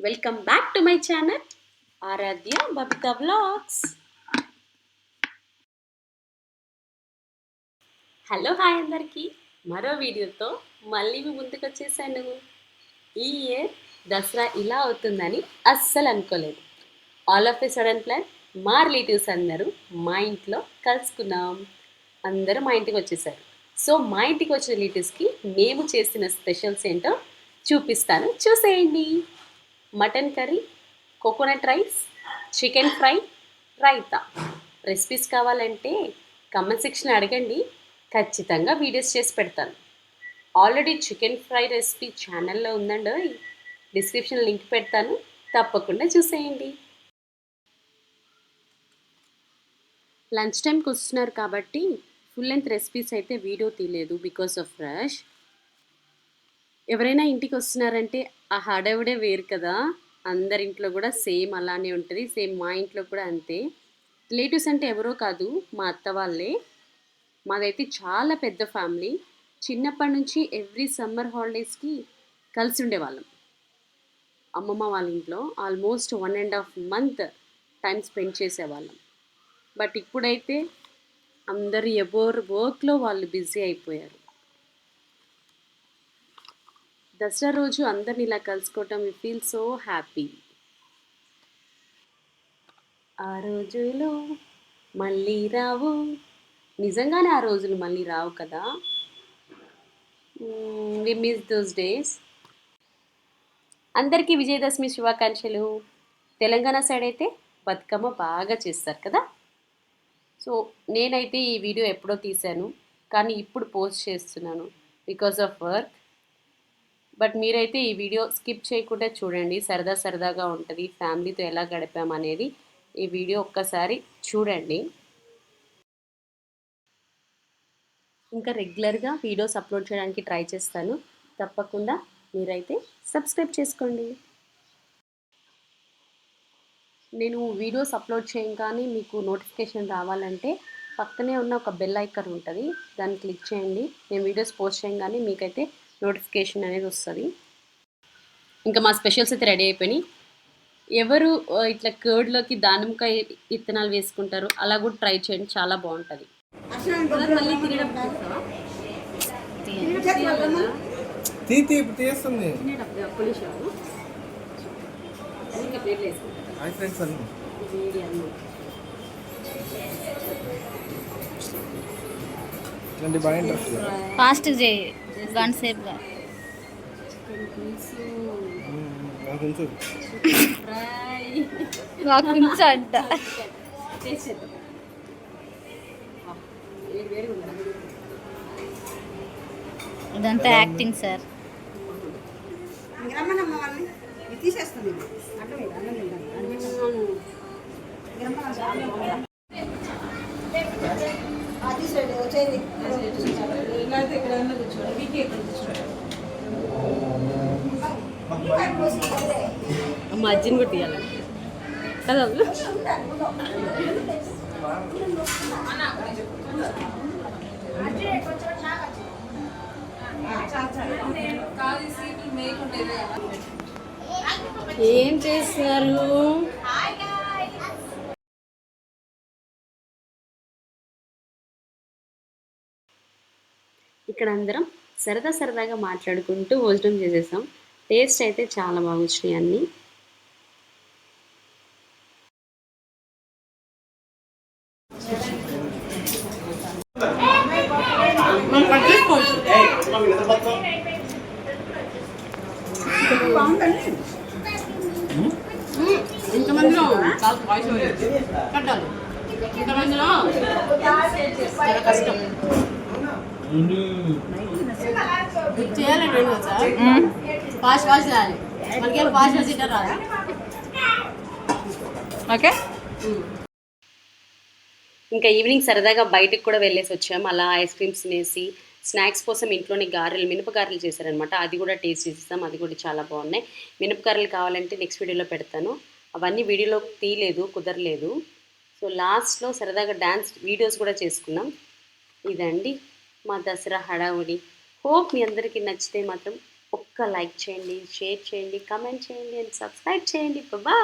Welcome back to my channel Aaradhya Babitha vlogs. Hello hi అందరికీ, మరో వీడియోతో మళ్ళీ మీ ముందుకు వచ్చేసాను. ఈ ఇయర్ దసరా ఇలా అవుతుందని అస్సలు అనుకోలేదు. All of a sudden plan మా రిలేటివ్స్ అందరూ మా ఇంట్లో కలుసుకున్నాం. అందరూ మా ఇంటికి వచ్చేసారు. సో మా ఇంటికి వచ్చిన రిలేటివ్స్కి మేము చేసిన స్పెషల్స్ ఏంటో చూపిస్తాను, చూసేయండి. Mutton curry, coconut rice, chicken fry, raita. Recipes కావాలంటే కామెంట్ సెక్షన్ అడగండి, ఖచ్చితంగా వీడియోస్ చేసి పెడతాను. ఆల్రెడీ చికెన్ ఫ్రై రెసిపీ ఛానల్లో ఉందండి, డిస్క్రిప్షన్ లింక్ పెడతాను, తప్పకుండా చూసేయండి. లంచ్ టైంకి వస్తున్నారు కాబట్టి ఫుల్ లెంత్ రెసిపీస్ అయితే వీడియో తీయలేదు బికాస్ ఆఫ్ రష్. ఎవరైనా ఇంటికి వస్తున్నారంటే ఆ హడావిడే వేరు కదా. అందరింట్లో కూడా సేమ్ అలానే ఉంటుంది. సేమ్ మా ఇంట్లో కూడా అంతే. రిలేటివ్స్ అంటే ఎవరో కాదు, మా అత్త వాళ్ళే. మాదైతే చాలా పెద్ద ఫ్యామిలీ. చిన్నప్పటి నుంచి ఎవ్రీ సమ్మర్ హాలిడేస్కి కలిసి ఉండేవాళ్ళం అమ్మమ్మ వాళ్ళ ఇంట్లో. ఆల్మోస్ట్ 1.5 month టైం స్పెండ్ చేసేవాళ్ళం. బట్ ఇప్పుడైతే అందరు ఎవరు వర్క్లో వాళ్ళు బిజీ అయిపోయారు. దసరా రోజు అందరిని ఇలా కలుసుకోవటం వి ఫీల్ సో హ్యాపీ. ఆ రోజులు మళ్ళీ రావు. నిజంగానే ఆ రోజులు మళ్ళీ రావు కదా. We miss those days. అందరికీ విజయదశమి శుభాకాంక్షలు. తెలంగాణ సైడ్ అయితే బతుకమ్మ బాగా చేస్తారు కదా. సో నేనైతే ఈ వీడియో ఎప్పుడో తీశాను, కానీ ఇప్పుడు పోస్ట్ చేస్తున్నాను బికాస్ ఆఫ్ వర్క్. బట్ మీరైతే ఈ వీడియో స్కిప్ చేయకుండా చూడండి, సరదా సరదాగా ఉంటుంది. ఫ్యామిలీతో ఎలా గడిపామనేది ఈ వీడియో ఒక్కసారి చూడండి. ఇంకా రెగ్యులర్గా వీడియోస్ అప్లోడ్ చేయడానికి ట్రై చేస్తాను, తప్పకుండా మీరైతే సబ్స్క్రైబ్ చేసుకోండి. నేను వీడియోస్ అప్లోడ్ చేయగానే మీకు నోటిఫికేషన్ రావాలంటే పక్కనే ఉన్న ఒక బెల్ ఐకాన్ ఉంటుంది, దాన్ని క్లిక్ చేయండి. నేను వీడియోస్ పోస్ట్ చేయగానే మీకైతే నోటిఫికేషన్ అనేది వస్తుంది. ఇంకా మా స్పెషల్స్ అయితే రెడీ అయిపోయినాయి. ఎవరు ఇట్లా కర్డ్లోకి దానిమ్మకాయ విత్తనాలు వేసుకుంటారు, అలా కూడా ట్రై చేయండి, చాలా బాగుంటుంది. మళ్ళీ తినడం తీస్తుంది. ఫాస్ట్ చేయి, గంట సేపుగా. అంట ఇదంతా యాక్టింగ్ సార్. మా అజ్జిని కూడా తీయాలి కదా. ఏం చేస్తున్నారు? ఇక్కడ అందరం సరదా సరదాగా మాట్లాడుకుంటూ భోజనం చేసేసాం. టేస్ట్ అయితే చాలా బాగా వచ్చినాయి అన్నీ. ఇంతమందిలో కట్టాలి, ఇంతమందిలో చాలా కష్టం చేయాలంటే సార్. ఫాస్ట్ ఫాస్ట్ చేయాలి, మనకి ఫాస్ట్ ఫాస్ట్ ఇట్లా రాదు. ఓకే. ఇంకా ఈవినింగ్ సరదాగా బయటకు కూడా వెళ్ళేసి వచ్చాము. అలా ఐస్ క్రీమ్స్ తినేసి స్నాక్స్ కోసం ఇంట్లోనే గారెలు, మినపగారెలు చేశారనమాట. అది కూడా టేస్ట్ చేస్తాం, అది కూడా చాలా బాగున్నాయి. మినపగారెలు కావాలంటే నెక్స్ట్ వీడియోలో పెడతాను. అవన్నీ వీడియోలో తీయలేదు, కుదరలేదు. సో లాస్ట్లో సరదాగా డ్యాన్స్ వీడియోస్ కూడా చేసుకున్నాం. ఇదండి మా దసరా హడావుడి. హోప్ మీ అందరికీ నచ్చితే మాత్రం ఒక్క లైక్ చేయండి, షేర్ చేయండి, కమెంట్ చేయండి అండ్ సబ్స్క్రైబ్ చేయండి. బాయ్.